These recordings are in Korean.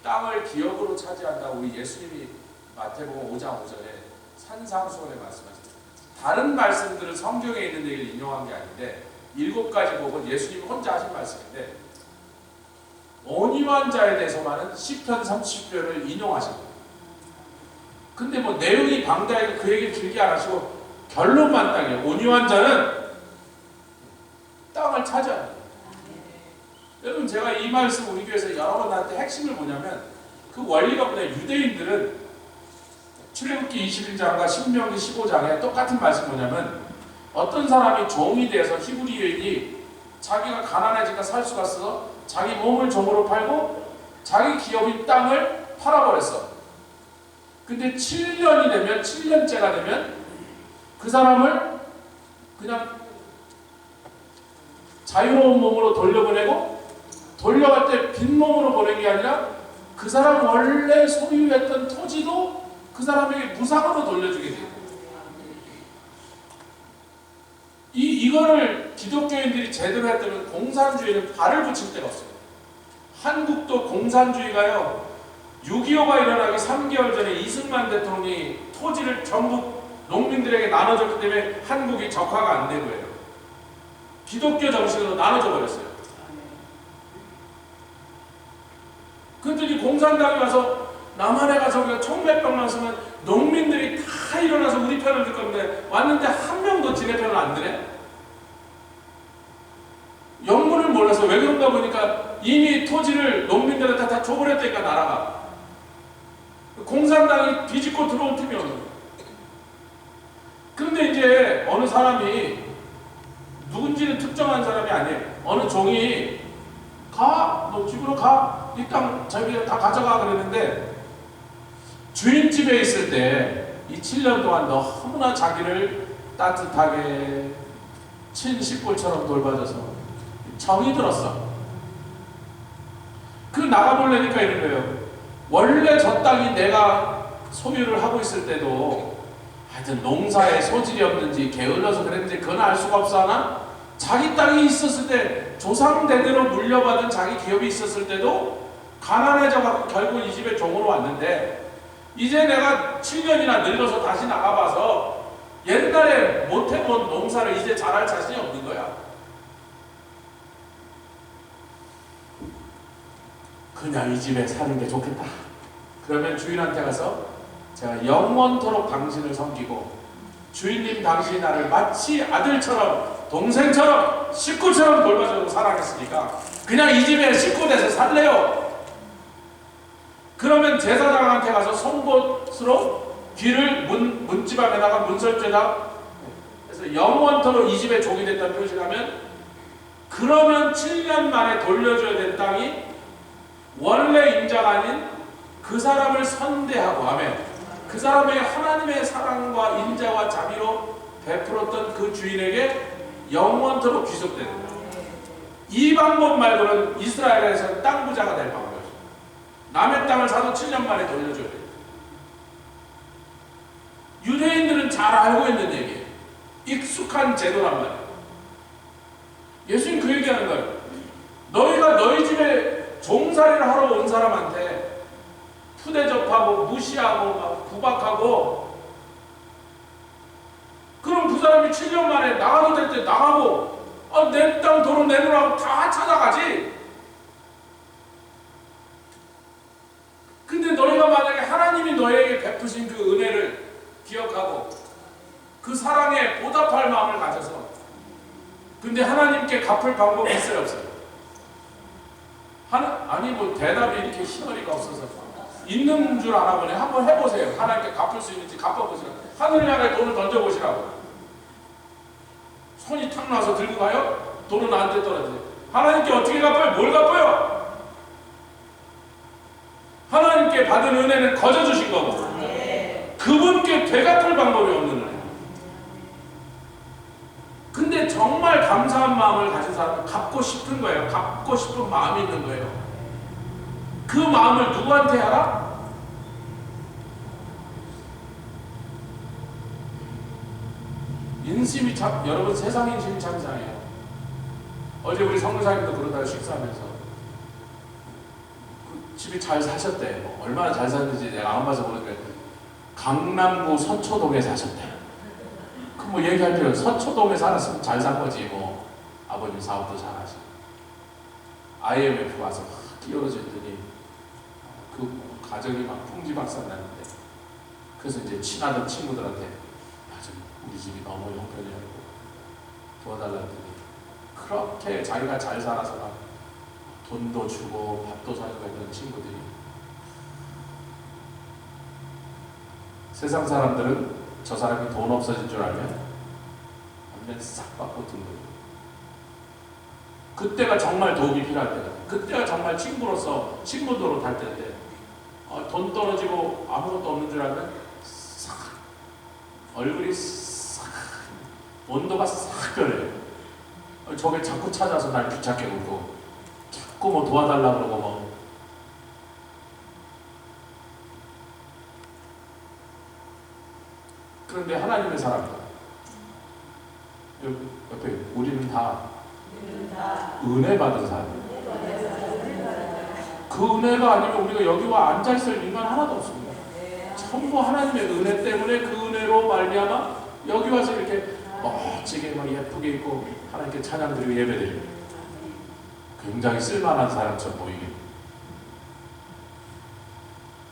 땅을 기업으로 차지한다고 우리 예수님이 마태복음 5장 5절에 산상수훈에 말씀하셨어요. 다른 말씀들은 성경에 있는 얘기를 인용한 게 아닌데 7가지 복은 예수님이 혼자 하신 말씀인데 온유한 자에 대해서만은 시편 30편을 인용하신 거예요. 근데 뭐 내용이 방대하게 그 얘기를 길게 안 하시고 결론만 딱이에요. 온유한 자는 땅을 차지한다. 여러분, 제가 이 말씀 우리 교회에서 여러 번 나한테 핵심을 뭐냐면 그 원리가 뭐냐. 유대인들은 출애굽기 21장과 신명기 15장에 똑같은 말씀 뭐냐면 어떤 사람이 종이 돼서 히브리 여인이 자기가 가난해지니까 살 수가 없어서 자기 몸을 종으로 팔고 자기 기업인 땅을 팔아버렸어. 근데 7년이 되면 7년째가 되면 그 사람을 그냥 자유로운 몸으로 돌려보내고 돌려갈 때 빈몸으로 보낸 게 아니라 그 사람 원래 소유했던 토지도 그 사람에게 무상으로 돌려주게 돼요. 이거를 기독교인들이 제대로 했다면 공산주의는 발을 붙일 데가 없어요. 한국도 공산주의가요. 6.25가 일어나기 3개월 전에 이승만 대통령이 토지를 전부 농민들에게 나눠줬기 때문에 한국이 적화가 안 된 거예요. 기독교 정신으로 나눠져 버렸어요. 그랬더니 공산당이 와서 남한에 가서 우리가 총몇병만 쓰면 농민들이 다 일어나서 우리 편을 들 건데 왔는데 한 명도 지네 편을 안 드네? 영문을 몰라서 왜 그런가 보니까 이미 토지를 농민들한테 다 줘버렸다니까 나라가. 공산당이 비집고 들어온 팀이 없는 거예요. 그런데 이제 어느 사람이 누군지는 특정한 사람이 아니에요. 어느 종이 가, 너 집으로 가, 이 땅 자기가 다 가져가 그랬는데 주인 집에 있을 때 이 7년 동안 너무나 자기를 따뜻하게 친식구처럼 돌봐줘서 정이 들었어. 그 나가보려니까 이런 거예요. 원래 저 땅이 내가 소유를 하고 있을 때도 하여튼 농사에 소질이 없는지 게을러서 그랬는지 그건 알 수가 없어 하나? 자기 땅이 있었을 때 조상대대로 물려받은 자기 기업이 있었을 때도 가난해져갖고 결국 이 집에 종으로 왔는데 이제 내가 7년이나 늙어서 다시 나가봐서 옛날에 못해본 농사를 이제 잘할 자신이 없는 거야. 그냥 이 집에 사는 게 좋겠다. 그러면 주인한테 가서 제가 영원토록 당신을 섬기고 주인님 당신이 나를 마치 아들처럼 동생처럼 식구처럼 돌봐주고 사랑했으니까 그냥 이 집에 식구 돼서 살래요. 그러면 제사장한테 가서 송곳으로 귀를 문집 앞에다가 문설주에다 그래서 영원토록 이 집의 종이 됐다는 표시를 하면 그러면 7년 만에 돌려줘야 될 땅이 원래 임자가 아닌 그 사람을 선대하고 아멘. 그 사람의 하나님의 사랑과 인자와 자비로 베풀었던 그 주인에게 영원토록 귀속되는 거예요. 이 방법 말고는 이스라엘에서는 땅 부자가 될 방법이에요. 남의 땅을 사도 7년 만에 돌려줘야 돼요. 유대인들은 잘 알고 있는 얘기예요. 익숙한 제도란 말이에요. 예수님 그 얘기하는 거예요. 너희가 너희 집에 종살이를 하러 온 사람한테 푸대접하고 무시하고 막 구박하고 그럼 그 사람이 7년 만에 나가도 될 때 나가고 내 땅 도로 내놓으라고 다 찾아가지. 근데 너희가 만약에 하나님이 너희에게 베푸신 그 은혜를 기억하고 그 사랑에 보답할 마음을 가져서 근데 하나님께 갚을 방법이 있어요 없어요? 아니 뭐 대답이 이렇게 희머리가 없어서 있는 줄 아나 보네. 한번 해보세요. 하나님께 갚을 수 있는지 갚아보시라고. 하늘을 향해 돈을 던져보시라고. 손이 탁 나서 들고 가요? 돈은 나한테 떨어져요. 하나님께 어떻게 갚아요? 뭘 갚아요? 하나님께 받은 은혜는 거저주신 거고 그분께 되갚을 방법이 없는 은혜. 근데 정말 감사한 마음을 가진 사람은 갚고 싶은 거예요. 갚고 싶은 마음이 있는 거예요. 그 마음을 누구한테 알아? 인심이 참, 여러분 세상 인심이 참 이상해요. 어제 우리 성교사님도 그러다가 식사하면서 집이 잘 사셨대. 뭐 얼마나 잘 사는지 내가 안 봐서 모르는데 강남구 서초동에 사셨대. 그 뭐 얘기할 필요 없어. 서초동에 살았으면 잘 산 거지 뭐. 아버님 사업도 잘 하시고. IMF 와서 막 끼어들었더니 그 가정이 막 풍지박산났는데, 그래서 이제 친하던 친구들한테 야, 좀 우리 집이 너무 형편이 없고 도와달라더니 그렇게 자기가 잘 살아서 막 돈도 주고 밥도 사주고 했던 친구들이, 세상 사람들은 저 사람이 돈 없어진 줄 알면 완전 싹 받고 든 거예요. 그때가 정말 도움이 필요할 때다. 그때가 정말 친구로서 친구도로 달 때인데 돈 떨어지고 아무것도 없는 줄 알면 싹 얼굴이 싹 온도가 싹 변해요. 저게 자꾸 찾아서 날 귀찮게 굴고 자꾸 뭐 도와달라고 그러고 뭐. 그런데 하나님의 사람이다. 옆에 우리는 다 은혜 받은 사람이에요. 그 은혜가 아니면 우리가 여기 와 앉아있을 인간 하나도 없습니다. 전부 하나님의 은혜 때문에 그 은혜로 말미암아 여기 와서 이렇게 멋지게 막 예쁘게 입고 하나님께 찬양드리고 예배드리고 굉장히 쓸만한 사람처럼 보이게.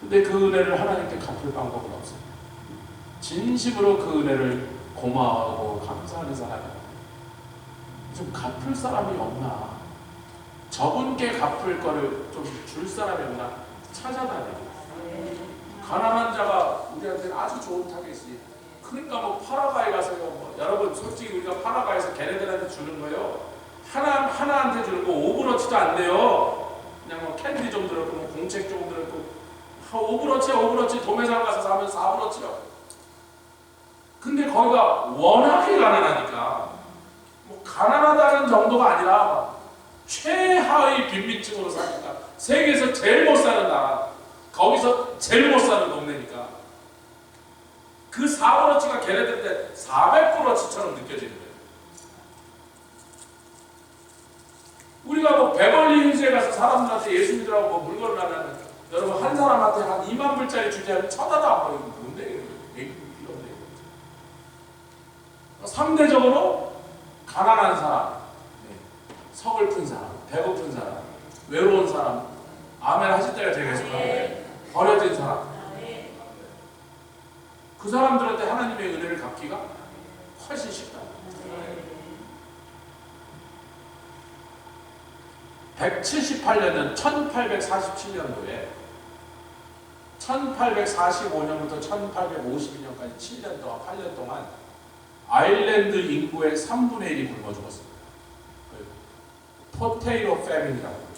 근데 그 은혜를 하나님께 갚을 방법은 없습니다. 진심으로 그 은혜를 고마워하고 감사하는 사람이 좀 갚을 사람이 없나, 저분께 갚을 거를 좀 줄 사람이 없나 찾아다니고. 가난한 자가 우리한테는 아주 좋은 타겟이. 그러니까 뭐 파라과이 가서요, 뭐 여러분 솔직히 우리가 파라과이에서 걔네들한테 주는 거요, 하나한테 주는 거 오브러치도 안 돼요. 그냥 뭐 캔디 좀 들었고 뭐 공책 좀 들었고 오브러치 도매상 가서 사면 4브러치요. 근데 거기가 워낙에 가난하니까, 뭐 가난하다는 정도가 아니라 최하의 빈민층으로 사니까, 세계에서 제일 못 사는 나라, 거기서 제일 못 사는 동네니까 그 4브러치가 걔네들한테 400브러치처럼 느껴지는 거예요. 우리가 뭐 베벌리 hils에 가서 사람들한테 예수 믿으라고 뭐 물건을 하면 여러분 한 사람한테 한 2만 불짜리 주지 않으면 쳐다도 안 보이고 뭔데 이게 필요한데. 상대적으로 가난한 사람, 서글픈 사람, 배고픈 사람, 외로운 사람, 아멘 하실 때가 제가 계속 하는데 버려진 사람, 그 사람들한테 하나님의 은혜를 갚기가 훨씬 쉽다. 178년은 1847년도에 1845년부터 1852년까지 7년 동안, 8년 동안 아일랜드 인구의 3분의 1이 굶어 죽었습니다. 포테이토 패민이라고.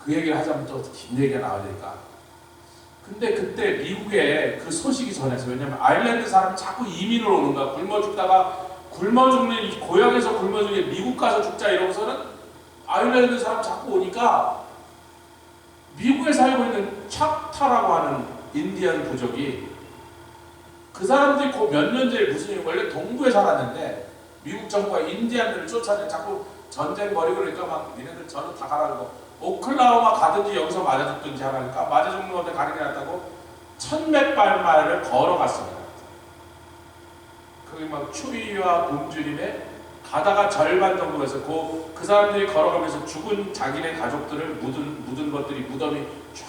그 얘기를 하자면 또 긴 얘기가 나와야 되니까. 근데 그때 미국에 그 소식이 전해서, 왜냐면 아일랜드 사람이 자꾸 이민을 오는 거야. 굶어 죽다가 굶어 죽는, 고향에서 굶어 죽는 미국 가서 죽자 이러고서는 아일랜드 사람 자꾸 오니까 미국에 살고 있는 착타라고 하는 인디언 부족이, 그 사람들이 그 몇 년 전에 무슨 일, 원래 동부에 살았는데 미국 정부가 인디언들을 쫓아내 자꾸 전쟁 벌이고 그러니까 막 니네들 저는 다 가라고, 오클라호마 가든지 여기서 맞아 죽든지 하라니까 맞아 죽는 건데 가는 게 낫다고 1,100발 마일을 걸어갔습니다. 거기 막 추위와 굶주림에 가다가 절반 정도 해서 그 사람들이 걸어가면서 죽은 자기네 가족들을 묻은 것들이 무덤이 쫙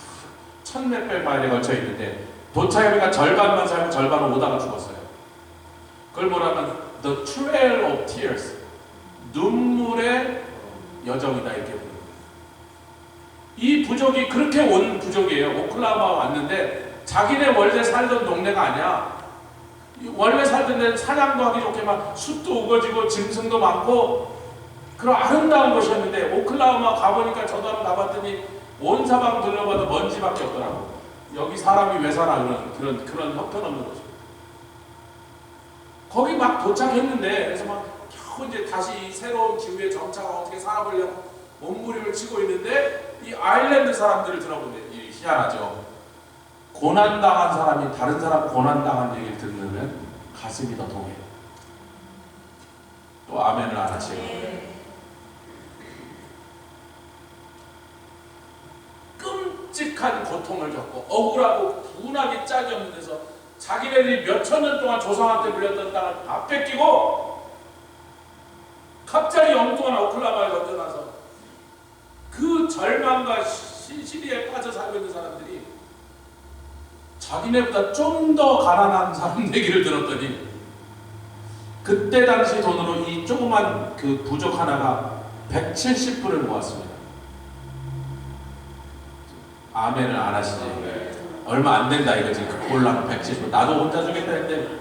1,100발 마일에 걸쳐 있는데, 도착하니까 절반만 살고 절반은 오다가 죽었어요. 그걸 뭐라면 The Trail of Tears, 눈물의 여정이다 이렇게 부릅니다. 이 부족이 그렇게 온 부족이에요. 오클라호마 왔는데 자기네 원래 살던 동네가 아니야. 원래 살던 데는 사냥도 하기 좋게 막 숲도 우거지고 짐승도 많고 그런 아름다운 곳이었는데, 오클라호마 가보니까 저도 한번 가봤더니 온 사방 둘러봐도 먼지밖에 없더라고. 여기 사람이 왜 사나 그런 형편없는 곳이에요. 거기 막 도착했는데, 그래서 막 겨우 이제 다시 새로운 기후에 정착하고 어떻게 살아보려고 몸부림을 치고 있는데, 이 아일랜드 사람들을 들어보면 희한하죠. 고난당한 사람이 다른 사람 고난당한 얘기를 듣는 가슴이 더 동해요. 또 아멘을 안 하시고. 끔찍한 고통을 겪고 억울하고 분하게 짝이 없는 데서 자기네들이 몇천 년 동안 조상한테 물렸던 땅을 다 뺏기고 갑자기 엉뚱한 오클라호마에 던져놔서 그 절망과 시리에 빠져 살고 있는 사람들이 자기네보다 좀 더 가난한 사람 얘기를 들었더니 그때 당시 돈으로 이 조그만 그 부족 하나가 170불을 모았습니다. 아멘을 안 하시지? 얼마 안 된다 이거지. 그 꼴랑 170불. 나도 혼자 주겠다 했는데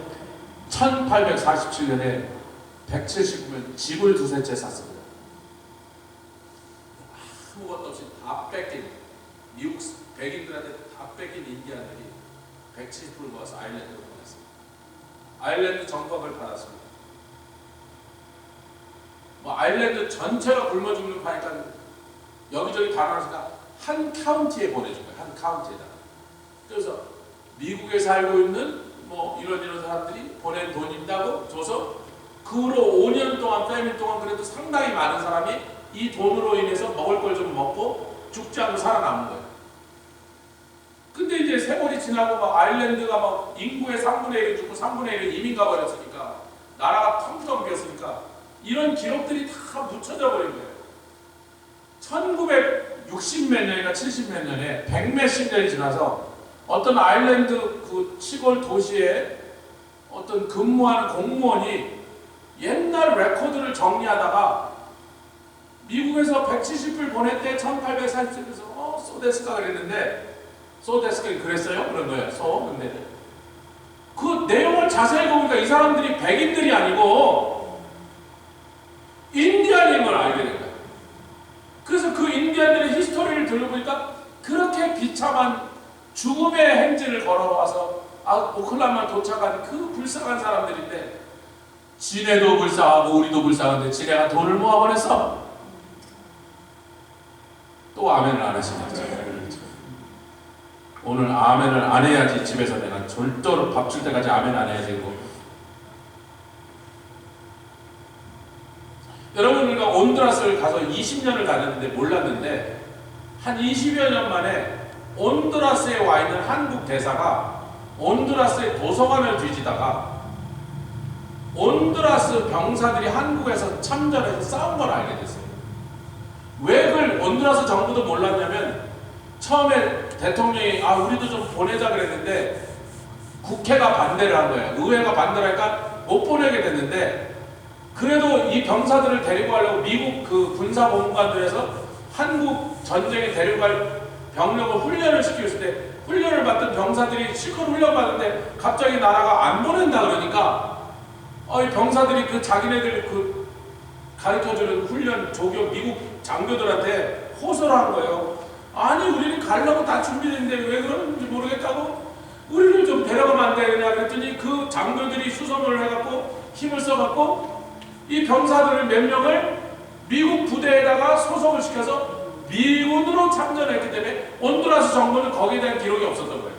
1847년에 170불면 집을 두세 채 샀습니다. 아무것도 없이 다 뺏긴 미국 백인들한테 다 뺏긴 인디안들이 170불을 모아서 아일랜드로 보냈습니다. 아일랜드 정법을 받았습니다. 뭐 아일랜드 전체가 굶어 죽는 파니까 여기저기 다 나눠서 한 카운티에 보내준 거예요. 한 카운티에다가. 그래서 미국에 살고 있는 뭐 이런 사람들이 보낸 돈 있다고 줘서 그 후로 5년 동안 패밀 동안 그래도 상당히 많은 사람이 이 돈으로 인해서 먹을 걸 좀 먹고 죽지 않고 살아남은 거예요. 근데 이제 세월이 지나고 막 아일랜드가 막 인구의 3분의 1이 죽고 3분의 1이 이민 가버렸으니까 나라가 텅텅 비었으니까 이런 기록들이 다 묻혀져 버린 거예요. 1960 몇 년이나 70 몇 년에 100 몇십 년이 지나서 어떤 아일랜드 그 시골 도시에 어떤 근무하는 공무원이 옛날 레코드를 정리하다가 미국에서 170불 보냈대 1840에서 소데스카 그랬는데 소데스카 그랬어요? 그런 거예요. 근데 그 내용을 자세히 보니까 이 사람들이 백인들이 아니고 인디안인 걸 알게 된 거예요. 그래서 그 인디안들의 히스토리를 들어보니까 그렇게 비참한 죽음의 행진을 걸어와서 오클라호마 도착한 그 불쌍한 사람들인데 지네도 불쌍하고 우리도 불쌍한데 지네가 돈을 모아버렸어. 또 아멘을 안 하시겠죠. 오늘 아멘을 안 해야지. 집에서 내가 절대로 밥 줄 때까지 아멘 안 해야지. 여러분, 우리가 온두라스를 가서 20년을 다녔는데 몰랐는데 한 20여 년 만에 온두라스에 와 있는 한국 대사가 온두라스의 도서관을 뒤지다가 온두라스 병사들이 한국에서 참전해서 싸운 걸 알게 됐어요. 왜 그걸 온두라스 정부도 몰랐냐면 처음에 대통령이 우리도 좀 보내자 그랬는데 국회가 반대를 한 거예요. 의회가 반대를 하니까 못 보내게 됐는데 그래도 이 병사들을 데리고 가려고 미국 그 군사보훈관들에서 한국 전쟁에 데려갈 병력을 훈련을 시켰을 때 훈련을 받던 병사들이 실컷 훈련 받는데 갑자기 나라가 안 보낸다 그러니까 이 병사들이 그 자기네들 그 가르쳐주는 훈련 조교 미국 장교들한테 호소를 한 거예요. 아니 우리는 가려고 다 준비됐는데 왜 그러는지 모르겠다고 우리를 좀 데려가면 안 되느냐 그랬더니 그 장교들이 수소문을 해갖고 힘을 써갖고 이 병사들을 몇 명을 미국 부대에다가 소속을 시켜서 미군으로 참전했기 때문에 온두라스 정부는 거기에 대한 기록이 없었던 거예요.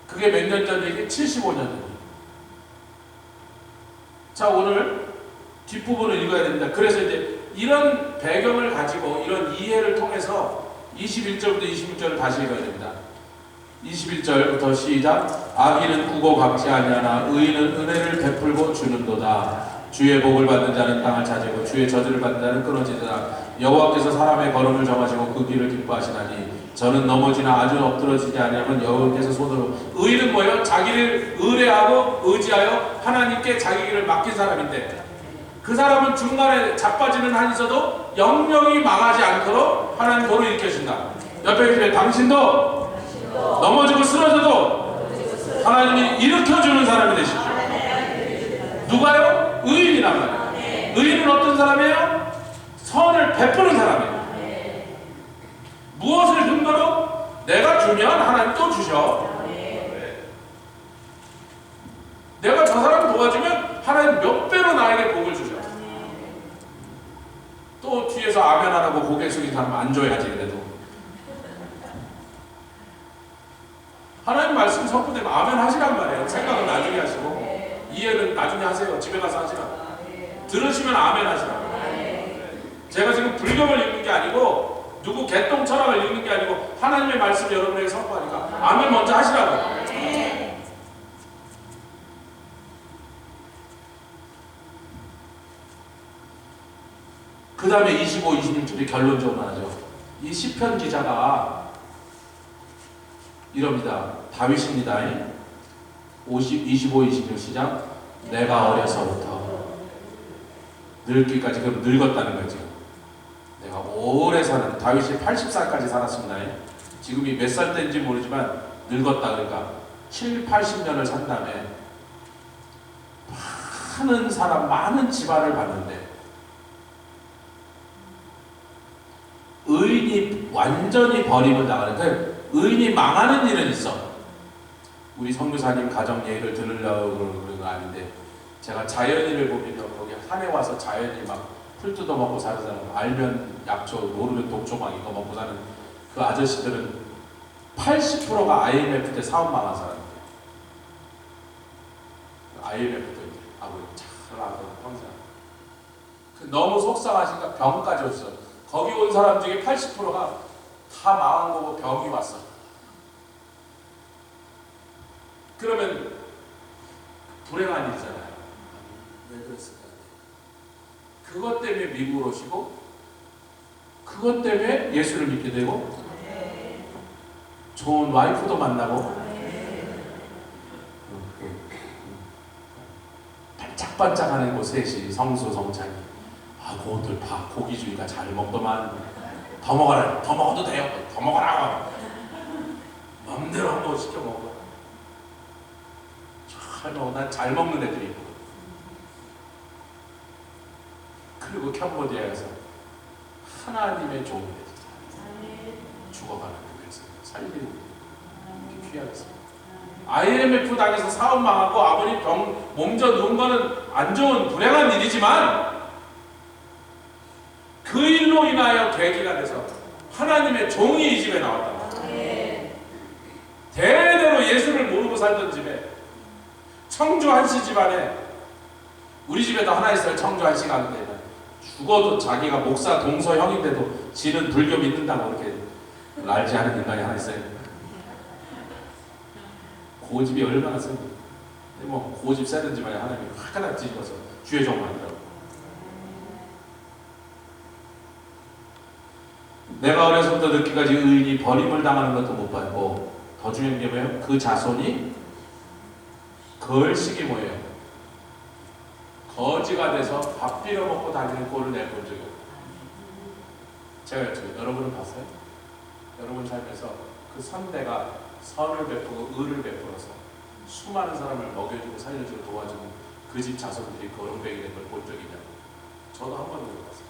그게 몇 년 전 얘기? 75년 전. 자, 오늘 뒷부분을 읽어야 됩니다. 그래서 이제 이런 배경을 가지고 이런 이해를 통해서 21절부터 26절을 다시 읽어야 됩니다. 21절부터 시작. 악인은 꾸고 갚지 아니하나 의인은 은혜를 베풀고 주는도다. 주의 복을 받는 자는 땅을 차지고 주의 저주를 받는 자는 끊어지리라. 여호와께서 사람의 걸음을 정하시고 그 길을 기뻐하시나니 저는 넘어지나 아주 엎드러지지 아니하면 여호와께서 손으로. 의인은 뭐예요? 자기를 의뢰하고 의지하여 하나님께 자기 길을 맡긴 사람인데 그 사람은 중간에 자빠지는 한이 있어도 영영이 망하지 않도록 하나님 도로 일으켜준다. 옆에 집에 당신도 넘어지고 쓰러져도 하나님이 일으켜주는 사람이 되십시오. 누가요? 의인이란 말이에요. 의인은 어떤 사람이에요? 선을 베푸는 사람이에요. 무엇을 근거로? 내가 주면 하나님 또 주셔. 내가 저 사람 도와주면 하나님 몇 배로 나에게 복을 주셔. 또 뒤에서 아멘 하라고 고개 숙인 사람 안 줘야지. 그래도 하나님 말씀 선포되면 아멘 하시란 말이에요. 생각은 나중에 하시고 이해는 나중에 하세요. 집에 가서 하시라. 들으시면 아멘 하시라. 제가 지금 불교를 읽는 게 아니고 누구 개똥 철학을 읽는 게 아니고 하나님의 말씀을 여러분에게 선포하니까 아멘 먼저 하시라고요. 그 다음에 25, 26절이 결론적으로 하죠. 이 시편 기자가 이럽니다. 다윗입니다. 25, 26 시작. 내가 어려서부터 늙기까지, 그럼 늙었다는 거죠. 내가 오래 사는, 다윗이 80살까지 살았습니다. 지금이 몇 살 때인지 모르지만 늙었다. 그러니까 7, 80년을 산 다음에 많은 사람, 많은 집안을 봤는데 의인이 완전히 버림을 당하는, 그 의인이 망하는 일은 있어. 우리 선교사님 가정 예의를 들으려고 그러는 건 아닌데, 제가 자연인을 보면요, 거기 산에 와서 자연인 막 풀 뜯어 먹고 사는 사람, 알면 약초, 모르면 독초 막 이거 먹고 사는 그 아저씨들은 80%가 IMF 때 사업 망한 사람이에요. IMF 때 아버지 잘 알아서 항상 너무 속상하시니까 병까지 왔어. 거기 온 사람 중에 80%가 다 망한 거고 병이 왔어. 그러면 불행한 일이잖아요. 왜 그랬을까? 그것 때문에 미국으로 오시고, 그것 때문에 예수를 믿게 되고, 좋은 와이프도 만나고, 반짝반짝하는 곳에 성수 성찬이, 아, 그것들 다 고기주의가 잘 먹더만, 더 먹어라, 더 먹어도 돼요, 더 먹어라, 마음대로 한번 시켜 먹어. 잘 먹어. 난 잘 먹는 애들이 있고. 그리고 캄보디아에서 하나님의 종이 되죠. 죽어가는 교회에서 살리는 이렇게 귀하겠습니다. IMF 당해서 사업 망하고 아버님 병 몸져 누운 거는 안 좋은 불행한 일이지만, 그 일로 인하여 계기가 돼서 하나님의 종이 이 집에 나왔다. 대대로 예수를 모르고 살던 집에, 청주 한씨 집안에, 우리 집에도 하나 있어요. 청주 한씨가 하는데 죽어도 자기가 목사 동서 형인데도 지는 불교 믿는다고 그렇게 알지 않은 인간이 하나 있어요. 고집이 얼마나 센데, 뭐 고집 세는 집안에 하나님이 화가닥 뒤집어서 주의 종 만들어. 내가 어려서부터 늙기까지 의인이 버림을 당하는 것도 못 봤고, 더 중요한 게 뭐예요? 그 자손이 걸식이 뭐예요? 거지가 돼서 밥 빌어 먹고 다니는 꼴을 내본 적이 없어요. 제가 여쭤요. 여러분은 봤어요? 여러분 삶에서 그 선대가 선을 베푸고 의를 베풀어서 수많은 사람을 먹여주고 살려주고 도와주는 그 집 자손들이 거렁뱅이 된 걸 본 적이 있냐고. 저도 한 번도 못 봤어요.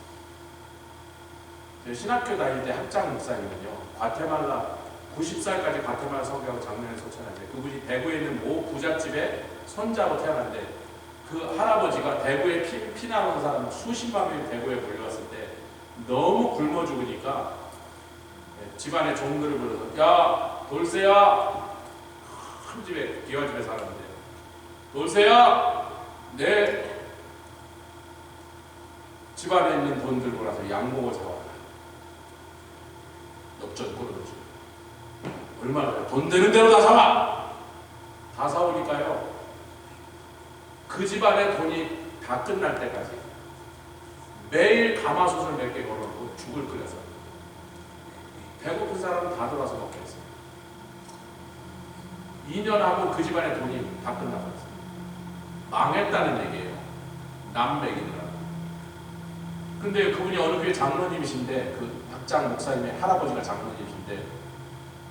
신학교 다닐 때 학장 목사님은요, 과테말라 90살까지 과테말라 성교하고 장면에 소천하는데, 그분이 대구에 있는 모 부잣집에 손자로 태어났는데, 그 할아버지가 대구에 피난온 사람 수십만 명이 대구에 몰려왔을 때 너무 굶어 죽으니까 집안의 종들을 불러서, 야 돌쇠야, 큰 집에 기와집에 살았는데, 돌쇠야, 내 집안에 있는 돈 들고 나서 양봉을 사와라. 엽전 꼴어주고, 얼마나 돈 되는 대로 다 사와. 다 사오니까요, 그 집안의 돈이 다 끝날 때까지 매일 가마솥을 몇 개 걸어놓고 죽을 끓여서 배고픈 사람은 다 들어와서 먹게 했어요. 2년 하고 그 집안의 돈이 다 끝나버렸어요. 망했다는 얘기예요. 남맥이더라고요. 근데 그분이 어느 교회 장로님이신데, 그 학장 목사님의 할아버지가 장로님이신데,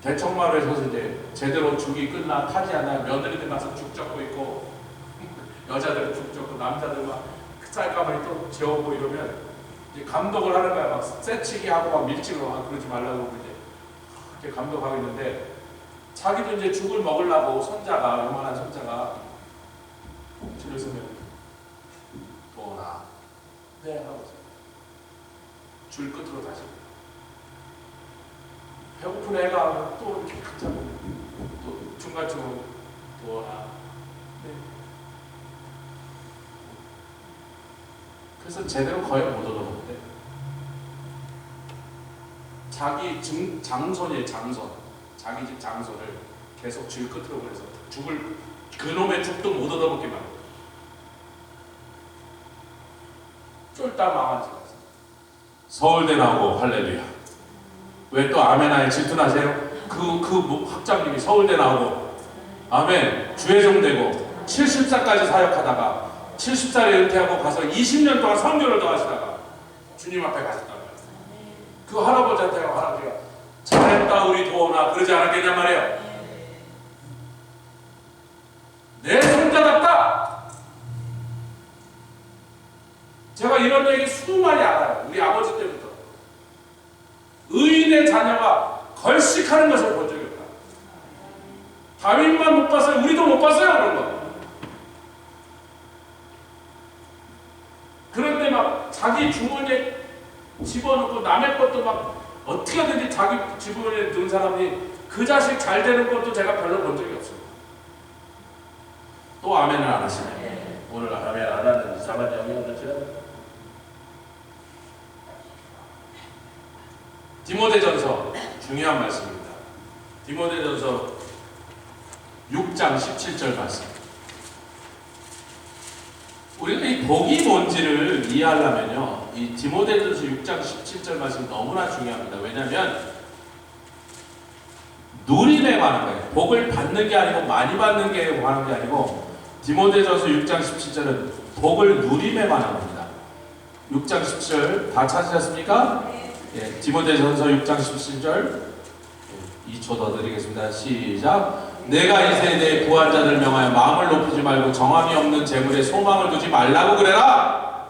대청마루에 서서 이제 제대로 죽이 끝나 타지 않아 며느리들 가서 죽 젓고 있고, 여자들은 죽 젓고, 남자들 막 쌀가마니 또 재우고 이러면 이제 감독을 하는 거야. 막 쇠치기 하고 막 밀치고 막 그러지 말라고 이제 이렇게 감독하고 있는데, 자기도 이제 죽을 먹으려고 손자가, 요만한 손자가 줄을 서면, 도나, 네 하고 줄 끝으로 다시 배고픈 애가 또 이렇게 붙잡고 또 중간중간 도나, 네. 그래서 제대로 거의 못 얻어먹는데, 자기 장손이에요. 장손. 자기 집 장손을 계속 줄 끝으로 보내서 죽을 그놈의 죽도 못 얻어먹게 만들어. 쫄딱 망하지. 서울대 나오고 할렐루야. 왜 또 아멘하에 질투나세요? 그 학장님이 서울대 나오고 아멘 주회종 되고 70살까지 사역하다가 70살에 은퇴하고 가서 20년 동안 선교를 더 하시다가 주님 앞에 가셨다고요. 그 할아버지한테 할아버지가 잘했다 우리 도원아 그러지 않았겠냔 말이에요. 내 손자답다. 제가 이런 얘기 수많이 알아요. 우리 아버지 때부터 의인의 자녀가 걸식하는 것을 본 적이 없다. 다윗만 못 봤어요. 우리도 못 봤어요. 그런 거. 그런데 막 자기 주머니에 집어넣고 남의 것도 막 어떻게든지 자기 주머니에 넣은 사람이 그 자식 잘 되는 것도 제가 별로 본 적이 없어요. 또 아멘을 안 하시네. 오늘 아멘 안 하는 이상한 영역을 디모데전서 중요한 말씀입니다. 디모데전서 6장 17절 말씀. 우리가 이 복이 뭔지를 이해하려면요, 이 디모데전서 6장 17절 말씀 너무나 중요합니다. 왜냐하면 누림에 관한 거예요. 복을 받는 게 아니고 많이 받는 게 관한 게 아니고 디모데전서 6장 17절은 복을 누림에 관한 겁니다. 6장 17절 다 찾으셨습니까? 예, 디모데전서 6장 17절 2초 더 드리겠습니다. 시작. 내가 이 세대의 부한 자들 명하여 마음을 높이지 말고 정함이 없는 재물에 소망을 두지 말라고 그래라.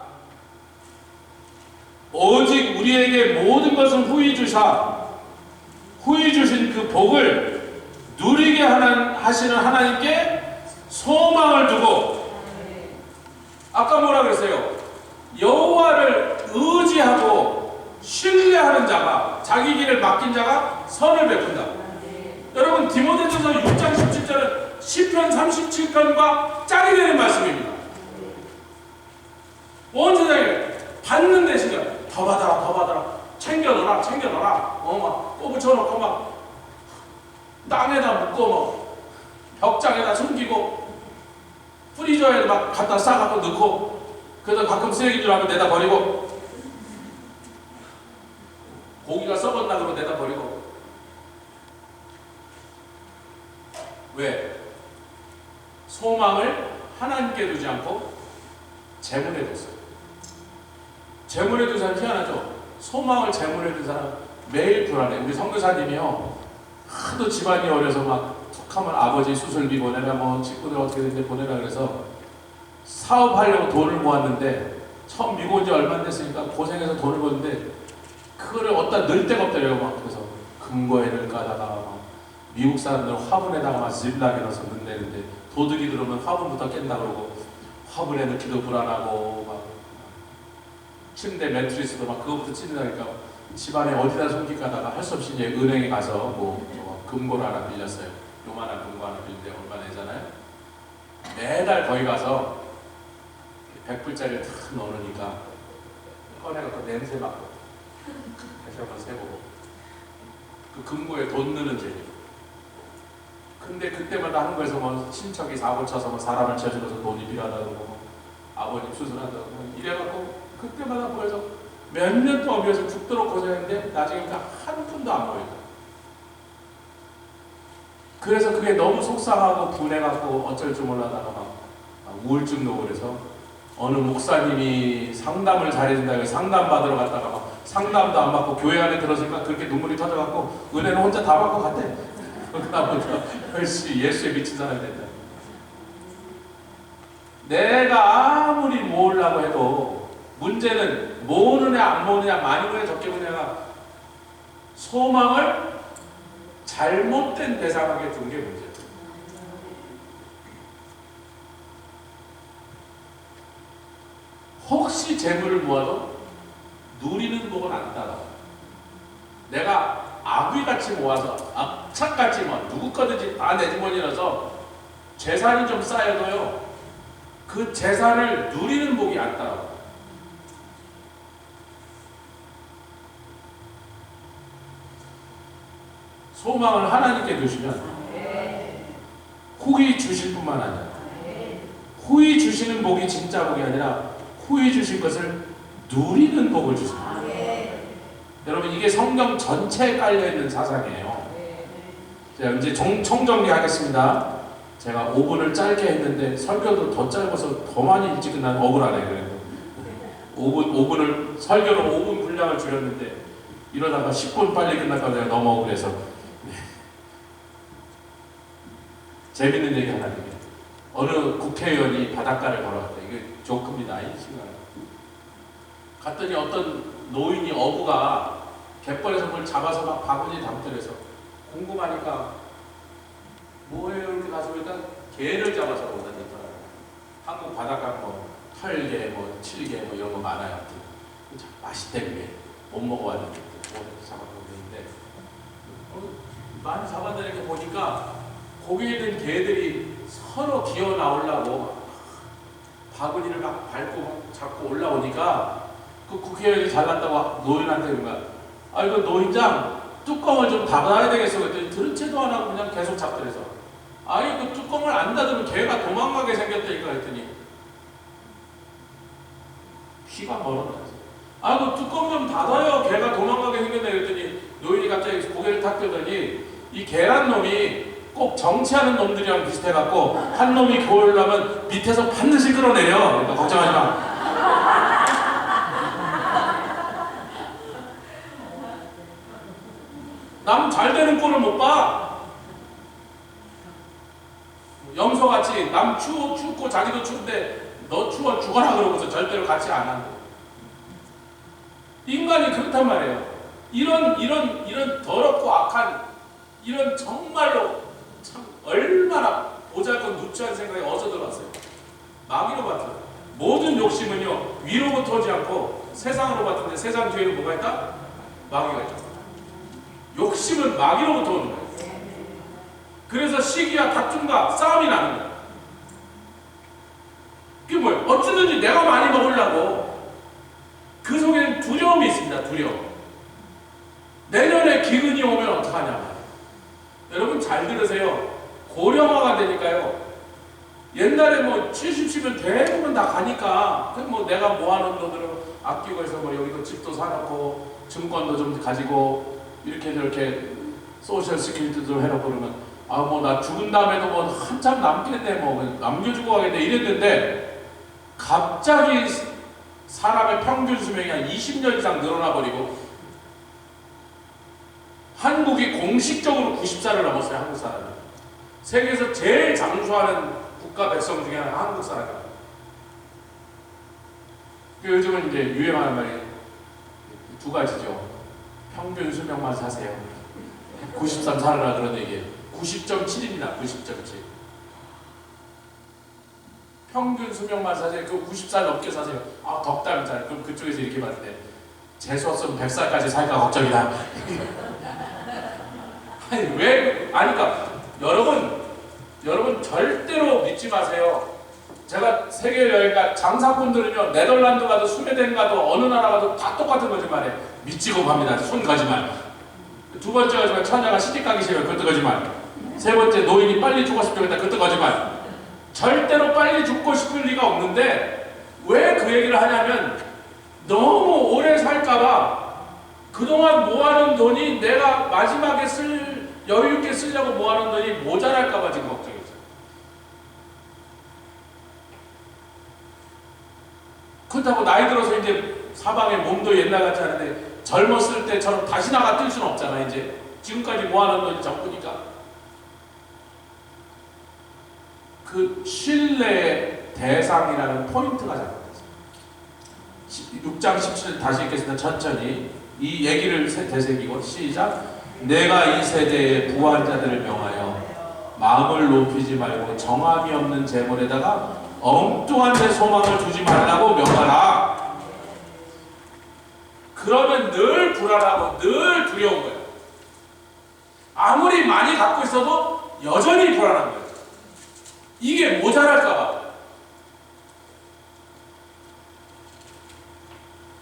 오직 우리에게 모든 것을 후히 주사 후히 주신 그 복을 누리게 하시는 하나님께 소망을 두고, 아까 뭐라 그랬어요? 여호와를 의지하고 신뢰하는 자가, 자기 길을 맡긴 자가 선을 베푼다. 여러분, 디모데전서 6장 17절은 시편 37편과 짝이 되는 말씀입니다. 온 세상에 받는 대신에 더 받아라, 더 받아라, 챙겨넣어라, 챙겨넣어라, 막 꼬부쳐놓고 막 땅에다 묻고 막 벽장에다 숨기고 프리저에 막 갖다 싸갖고 넣고, 그래서 가끔 쓰레기 줄 알고 내다 버리고, 고기가 썩었나 그러고 내다 버리고. 왜? 소망을 하나님께 두지 않고 재물에 뒀어요. 재물에 둔 사람 희한하죠? 소망을 재물에 둔 사람 매일 불안해. 우리 선교사님이요, 하도 집안이 어려서 막 툭하면 아버지 수술비 보내라, 뭐 친구들 어떻게 되는지 보내라 그래서 사업하려고 돈을 모았는데, 처음 미국 온 지 얼마 안 됐으니까 고생해서 돈을 모았는데 그거를 어디다 넣을 데가 없더래요. 막 그래서 금고에를 까다가 막 미국 사람들 화분에다가 막 질나게 넣어서 넣는다는데, 도둑이 들어오면 화분부터 깬다 그러고 화분에 넣기도 불안하고, 막 침대 매트리스도 막 그거부터 찢는다니까 집안에 어디다 숨길까 하다가 할 수 없이 이제 은행에 가서 뭐 금고를 하나 빌렸어요. 요만한 금고 하나 빌리는데 얼마 내잖아요. 매달 거기 가서 100불짜리를 탁 넣어놓으니까 꺼내갖고 냄새 맡고 다시 한번 세보고, 그 금고에 돈 넣는 재미. 근데 그때마다 하는 거에서 뭐 친척이 사고 쳐서 뭐 사람을 쳐주면서 돈이 필요하다고, 뭐 아버님 수술한다고, 뭐 이래갖고 그때마다 보여서 몇 년 동안 위해서 죽도록 고생했는데 나중에 한 푼도 안 보여요. 그래서 그게 너무 속상하고 분해갖고 어쩔 줄 몰라다가 막 우울증도 오고, 그래서 어느 목사님이 상담을 잘해준다고 상담 받으러 갔다가 막 상담도 안 받고 교회 안에 들어서니까 그렇게 눈물이 터져갖고 은혜는 혼자 다 받고 갔대. 그러다 열심히 예수에 미친 사람이 됐다. 내가 아무리 모으려고 해도 문제는 모으느냐 안 모으느냐, 많이 모으냐 적게 모으냐가 소망을 잘못된 대상에게 둔 게 문제예요. 혹시 재물을 모아도 누리는 복은 안 따라. 내가 아귀같이 모아서 악착같이 뭐 누구 거든지 다 내 주머니에 넣어서 재산이 좀 쌓여도요, 그 재산을 누리는 복이 안 따라. 소망을 하나님께 두시면 후히 주실 뿐만 아니라 후히 주시는 복이 진짜 복이 아니라 후히 주실 것을 누리는 복을 주십니다. 여러분 이게 성경 전체에 깔려있는 사상이에요. 자, 이제 총정리하겠습니다. 제가 5분을 짧게 했는데 설교도 더 짧아서 더 많이 일찍 끝나는 억울하네. 그래도 5분을 설교로 5분 분량을 줄였는데 이러다가 10분 빨리 끝날까 내가 너무 억울해서 재밌는 얘기 하나 드릴게요. 어느 국회의원이 바닷가를 걸어갔다. 이게 조크입니다. 이 시간 갔더니 어떤 노인이 어부가 갯벌에서 뭘 잡아서 막 바구니에 담더래서 궁금하니까 뭐예요? 이렇게 가서 일단 개를 잡아서 오다 됐더라고요. 한국 바닷가 뭐 털개, 뭐 칠개 뭐 이런 거 많아요. 맛있대 그게. 못 먹어봤는데 잡아보는데 많이 잡아다니까 보니까 거기에 있는 개들이 서로 기어 나오려고 바구니를 막 밟고 잡고 올라오니까 그 국회의원이 잘났다고 노인한테 그런 거야. 아 이거 노인장 뚜껑을 좀 닫아야 되겠어. 그랬더니 들은 채도 안 하고 그냥 계속 잡더래서 아이 그 뚜껑을 안 닫으면 개가 도망가게 생겼다니까 했더니 귀가 멀어졌어. 아 그 뚜껑 좀 닫아요. 개가 도망가게 생겼네 그랬더니 노인이 갑자기 고개를 탁 들더니 이 개란 놈이 꼭 정치하는 놈들이랑 비슷해갖고 한 놈이 겨울나면 밑에서 반드시 끌어내려. 그러니까 걱정하지 마. 남 잘 되는 꼴을 못 봐. 염소같이 남 춥고 자기도 추운데 너 추워 죽어라 그러고서 절대로 같이 안 한다. 인간이 그렇단 말이에요. 이런 더럽고 악한 이런 정말로 참 얼마나 보잘것 누추한 생각이 어디서 들어왔어요. 마귀로 봤어요. 모든 욕심은요 위로부터 오지 않고 세상으로 봤는데 세상 뒤에는 뭐가 있다? 마귀가 있다. 욕심은 마귀로부터 오는 거예요. 그래서 시기와 다툼과 싸움이 나는 거예요. 그게 뭐예요? 어쩌든지 내가 많이 먹으려고 그 속에는 두려움이 있습니다. 두려움. 내년에 기근이 오면 어떡하냐. 여러분 잘 들으세요. 고령화가 되니까요. 옛날에 뭐 70면 대부분 다 가니까 뭐 내가 모아놓은 돈으로 아끼고 해서 뭐 여기도 집도 사놓고 증권도 좀 가지고 이렇게 저렇게 소셜 시큐리티도 해놓고 그러면 아 뭐 나 죽은 다음에도 뭐 한참 남겠네 뭐 남겨주고 가겠네 이랬는데 갑자기 사람의 평균 수명이 한 20년 이상 늘어나 버리고 한국이 공식적으로 90살을 넘었어요. 한국 사람이. 세계에서 제일 장수하는 국가 백성 중에 하나가 한국 사람이에요. 요즘은 이제 유행하는 말이 두 가지죠. 평균 수명만 사세요. 93 살아라 그런 얘기예요. 90.7입니다. 90.7. 평균 수명만 사세요. 그 90살 넘게 사세요. 아 덕담이잖아요. 그럼 그쪽에서 이렇게 봤는데 재수 없으면 100살까지 살까 걱정이다. 아니 왜? 아니까 여러분 절대로 믿지 마세요. 제가 세계 여행가 장사꾼들은요 네덜란드 가도 스웨덴 가도 어느 나라 가도 다 똑같은 거짓말해. 믿지고 갑니다. 손 거짓말. 두 번째 거짓말 처녀가 시집가기 싫어요. 그것도 거짓말. 세 번째 노인이 빨리 죽었으면 좋겠다. 그것도 거짓말. 절대로 빨리 죽고 싶을 리가 없는데 왜 그 얘기를 하냐면 너무 오래 살까봐 그동안 모아놓은 돈이 내가 마지막에 여유있게 쓰려고 모아놓은 돈이 모자랄까봐 지금 걱정이죠. 그렇다고 나이 들어서 이제 사방에 몸도 옛날 같지 않은데 젊었을 때처럼 다시 나가 뛸 수는 없잖아. 이제 지금까지 모아놓은 돈이 적으니까 그 신뢰의 대상이라는 포인트가 잘못됐어요. 6장 17 다시 읽겠습니다. 천천히 이 얘기를 되새기고 시작. 내가 이 세대의 부한 자들을 명하여 마음을 높이지 말고 정함이 없는 재물에다가 엉뚱한 데 소망을 두지 말라고 명하라. 그러면 늘 불안하고 늘 두려운 거예요. 아무리 많이 갖고 있어도 여전히 불안한 거예요. 이게 모자랄까봐.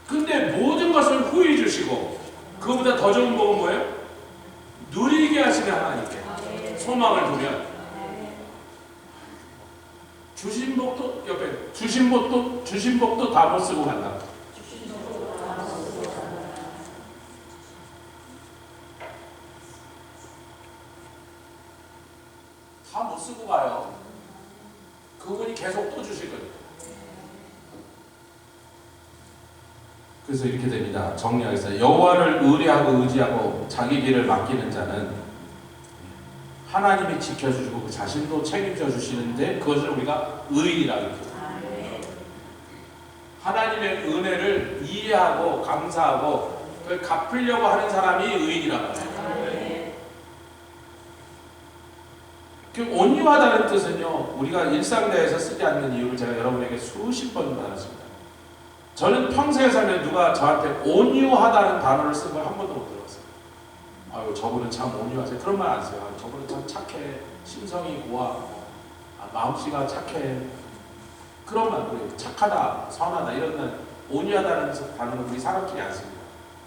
근데 모든 것을 후히 주시고 그거보다 더 좋은 복은 뭐예요? 누리게 하시는 하나님께 소망을 두면 주신 복도 옆에 주신 복도 다 못 쓰고 간다. 다 못 쓰고 가요. 그분이 계속 또 주실 거예요. 그래서 이렇게 됩니다. 정리하겠습니다. 여호와를 의뢰하고 의지하고 자기 길을 맡기는 자는 하나님이 지켜주시고 그 자신도 책임져 주시는데 그것을 우리가 의인이라고 해요. 하나님의 은혜를 이해하고 감사하고 그걸 갚으려고 하는 사람이 의인이라고 해요. 그 온유하다는 뜻은요, 우리가 일상대에서 쓰지 않는 이유를 제가 여러분에게 수십 번 말했습니다. 저는 평생에 살면 누가 저한테 온유하다는 단어를 쓴 걸 한 번도 못 들어봤어요. 아유, 저분은 참 온유하세요. 그런 말 안 써요. 아유, 저분은 참 착해. 심성이 고와. 마음씨가 착해. 그런 말, 우리 착하다, 선하다 이런 말, 온유하다는 단어는 우리 사람끼리 안 씁니다.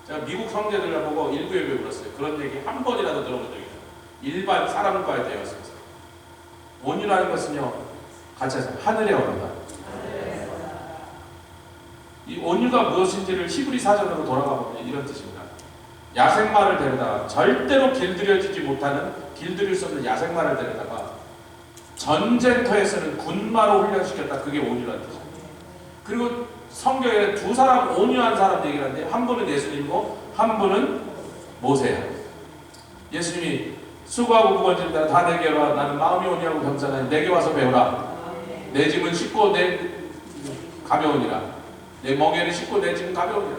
제가 미국 형제들을 보고 일구일구에 물었어요. 그런 얘기 한 번이라도 들어본 적이 있어요. 일반 사람과의 대화였습니다. 온유라는 것은요, 같이 해서 하늘에 오른다. 이 온유가 무엇인지를 히브리 사전으로 돌아가 보면 이런 뜻입니다. 야생마를 데려다가 절대로 길들여지지 못하는, 길들일 수 없는 야생마를 데려다가 전쟁터에서는 군마로 훈련시켰다. 그게 온유라는 뜻입니다. 그리고 성경에는 두 사람, 온유한 사람 얘기를 하는데 한 분은 예수님이고 한 분은 모세야. 예수님이 수고하고 무거운 짐 다 내게로 와. 나는 마음이 온유하고 겸손하니 내게 와서 배우라. 내 짐은 쉽고 내 가벼우니라. 내 멍에는 쉽고 내 짐은 가벼우니라.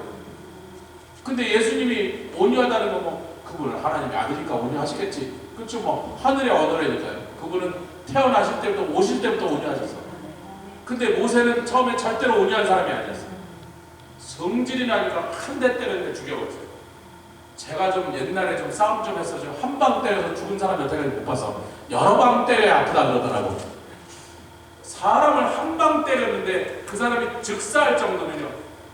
근데 예수님이 온유하다는 건 뭐 그분은 하나님의 아들이니까 온유하시겠지. 그렇죠. 뭐 하늘의 언어라니까요. 그분은 태어나실 때부터 오실 때부터 온유하셨어. 근데 모세는 처음에 절대로 온유한 사람이 아니었어요. 성질이 나니까 한 대 때렸는데 죽여버렸어요. 제가 좀 옛날에 좀 싸움 좀 해서 좀 한 방 때려서 죽은 사람 여태까지 못 봐서 여러 방 때려야 아프다 그러더라고. 사람을 한 방 때렸는데 그 사람이 즉사할 정도면요,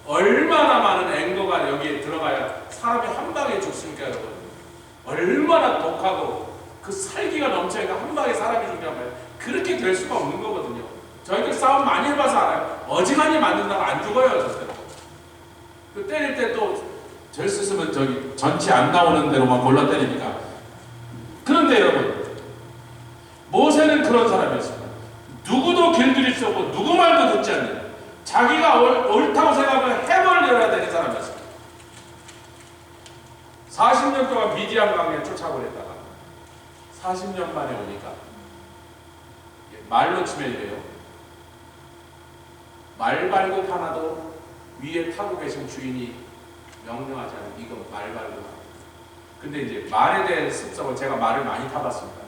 얼마나 많은 앵거가 여기에 들어가야 사람이 한 방에 죽습니까, 여러분? 얼마나 독하고 그 살기가 넘쳐야 한 방에 사람이 죽냐고 해요. 그렇게 될 수가 없는 거거든요. 저희들 싸움 많이 해봐서 알아요. 어지간히 만든다고 안 죽어요, 절대로. 그 때릴 때 또 절 쓰으면 저기 전치 안 나오는 대로만 골라 때리니까. 그런데 여러분, 모세는 그런 사람이었습니다. 누구도 길들일 수 없고 누구 말도 듣지 않는, 자기가 옳다고 생각하면 해벌 내려야 되는 사람이었습니다. 40년 동안 미디안 강에 쫓아보냈다가 40년 만에 오니까 말로 치면 이래요. 말발굽 하나도 위에 타고 계신 주인이 명령하지 않은 이거 말발굽. 근데 이제 말에 대한 습성을, 제가 말을 많이 타봤습니다.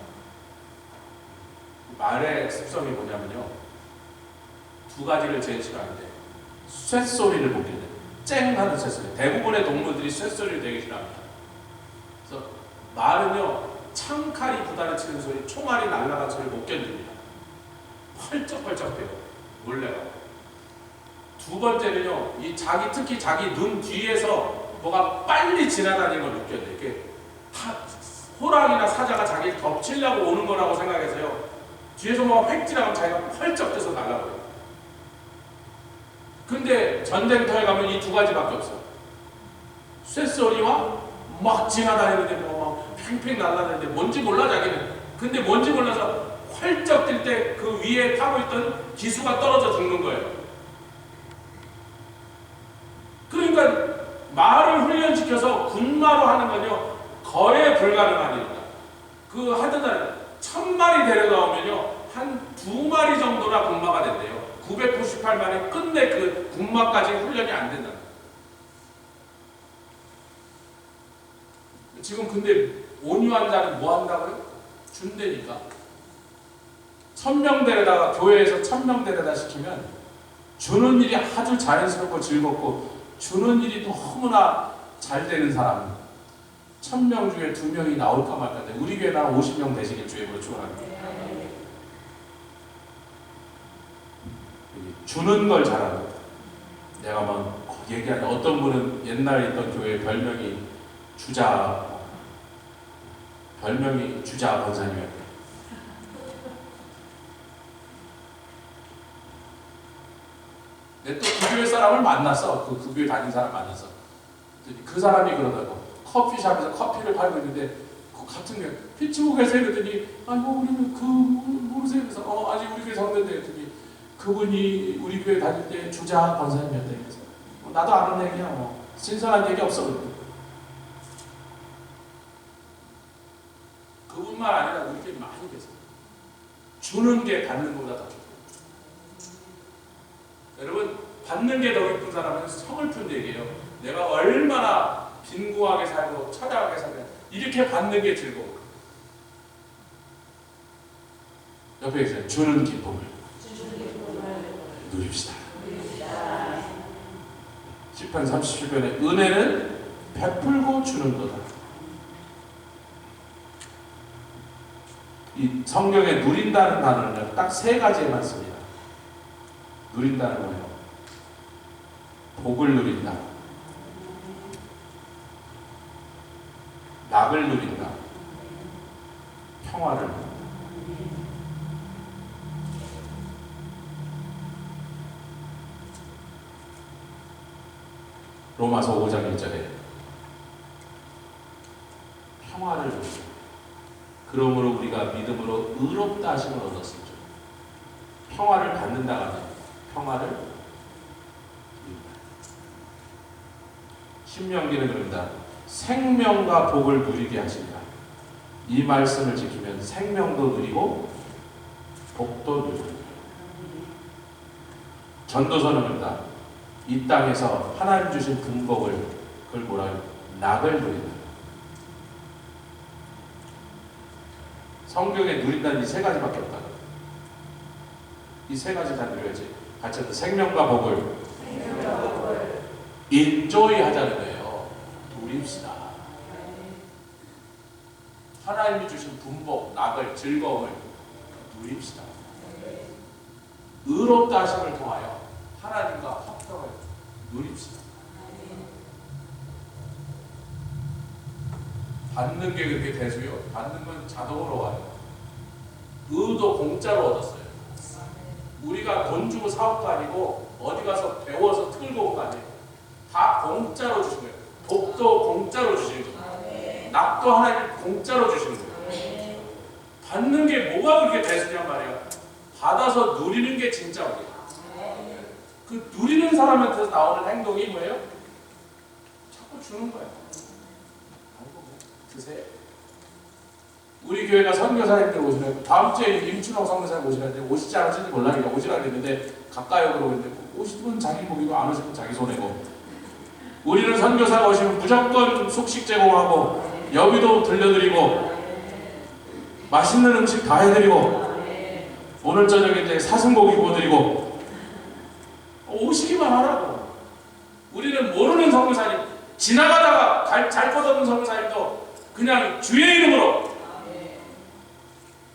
말의 습성이 뭐냐면요, 두 가지를 제일 싫어하는데 쇳소리를 못 견뎌요. 쨍 하는 쇳소리. 대부분의 동물들이 쇳소리를 되게 싫어합니다. 그래서 말은요, 창칼이 부다리치는 소리, 총알이 날아가는 소리를 못 견딥니다. 펄쩍펄쩍해요. 놀래요. 두 번째는요, 특히 자기 눈 뒤에서 뭐가 빨리 지나다니는 걸 느껴야 돼요. 이게 호랑이나 사자가 자기를 덮치려고 오는 거라고 생각해서요, 뒤에서 뭐가 획 지나가면 자기가 펄쩍 뛰어서 날아가요. 근데 전쟁터에 가면 이 두 가지밖에 없어요. 쇳소리와 막 지나다니는데 뭐 팽팽 날아다니는데 뭔지 몰라 자기는. 근데 뭔지 몰라서 활쩍 뛸 때 그 위에 타고 있던 기수가 떨어져 죽는 거예요. 그러니까 말을 훈련시켜서 군마로 하는 건요, 거의 불가능한 일입니다. 그 하던 날 1000마리 데려다오면요, 한 2마리 정도나 군마가 된대요. 998마리 끝내 그 군마까지 훈련이 안 된다. 지금 근데 온유한 자는 뭐 한다고요? 준대니까. 1000명 데려다가, 교회에서 1000명 데려다 시키면 주는 일이 아주 자연스럽고 즐겁고 주는 일이 너무나 잘 되는 사람, 1000명 중에 2명이 나올까 말까. 우리 교회 나 50명 되시길 주님으로 축원합니다. 주는 걸 잘하는, 내가 뭐 얘기하는, 어떤 분은 옛날에 있던 교회 별명이 주자, 별명이 주자 권사님이었대. 근데 또 그 교회 사람을 만났어. 그 교회 다닌 사람 만났어. 그 사람이 그러더라고. 커피숍에서 커피를 팔고 있는데 그 같은 게 피츠부그에서 그랬더니 아이고 우리는 그 모르세요. 그래서 아직 우리 교회 성도인데 그랬더니 그분이 우리 교회 다닐 때 주자 권사님이었대. 그래서 나도 아는 얘기야. 뭐 신선한 얘기 없어. 그분만 아니라 우리 교회 많이 계세요. 주는 게 받는 것보다 더 좋아요. 여러분, 받는 게 더 기쁜 사람은 성을 푼 얘기예요. 내가 얼마나 빈궁하게 살고 처량하게 살면 이렇게 받는 게 즐거워. 옆에 계세요. 주는 기쁨을 누립시다. 시편 37편에 은혜는 베풀고 주는 거다. 이 성경에 누린다는 단어는 딱 세 가지에만 씁니다. 누린다는 거예요. 복을 누린다. 낙을 누린다. 평화를 누린다. 로마서 5장 1절에 평화를 누린다. 그러므로 우리가 믿음으로 의롭다 하심을 얻었으죠. 평화를 받는다가 아니라 평화를 누린다. 신명기는 그런다. 생명과 복을 누리게 하신다. 이 말씀을 지키면 생명도 누리고 복도 누린다. 전도서는 그런다. 이 땅에서 하나님 주신 분복을 그걸 뭐라 해요? 낙을 누린다. 성경에 누린다는 이 세 가지밖에 없다. 이 세 가지 다 누려야지. 같이 해서 생명과 복을 인조이 하자는 거예요. 누립시다. 하나님이 주신 분복, 낙을, 즐거움을 누립시다. 의롭다 하심을 통하여 하나님과 합성을 누립시다. 받는 게 그렇게 대수요. 받는 건 자동으로 와요. 의도 공짜로 얻었어요. 우리가 돈 주고 사온 거 아니고 어디 가서 배워서 틀고 온 거 아니에요. 다 공짜로 주신 거예요. 복도 공짜로 주신 거예요. 낙도 하나님 공짜로 주신 거예요. 받는 게 뭐가 그렇게 대수냔 말이에요. 받아서 누리는 게 진짜 어디예요. 그 누리는 사람한테서 나오는 행동이 뭐예요? 자꾸 주는 거예요. 드세요. 우리 교회가 선교사님들 오시는데 다음 주에 임춘옥 선교사님 오시는데 오시지 않으실지 몰라요. 오시라 그랬는데 가까이 오고 그러는데 오시면 자기 목이고 안 오시면 자기 손해고. 우리는 선교사가 오시면 무조건 숙식 제공하고 여기도 들려드리고 맛있는 음식 다 해드리고 오늘 저녁에 이제 사슴고기 구워드리고 오시기만 하라고. 우리는 모르는 선교사님 지나가다가 잘 것 없는 선교사님도 그냥 주의 이름으로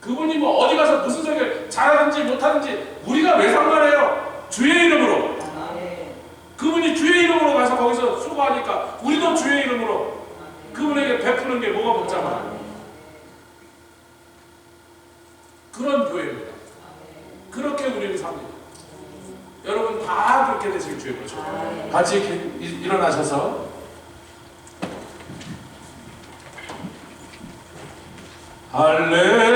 그분이 뭐 어디 가서 무슨 소리를 잘하든지 못하든지 우리가 왜 상관해요? 주의 이름으로 그분이 주의 이름으로 가서 거기서 수고하니까 우리도 주의 이름으로 그분에게 베푸는 게 뭐가 복잡하냐. 그런 교회입니다. 그렇게 우리는 삽니다. 여러분 다 그렇게 되시길 주의 부르죠. 같이 일어나셔서 할렐루야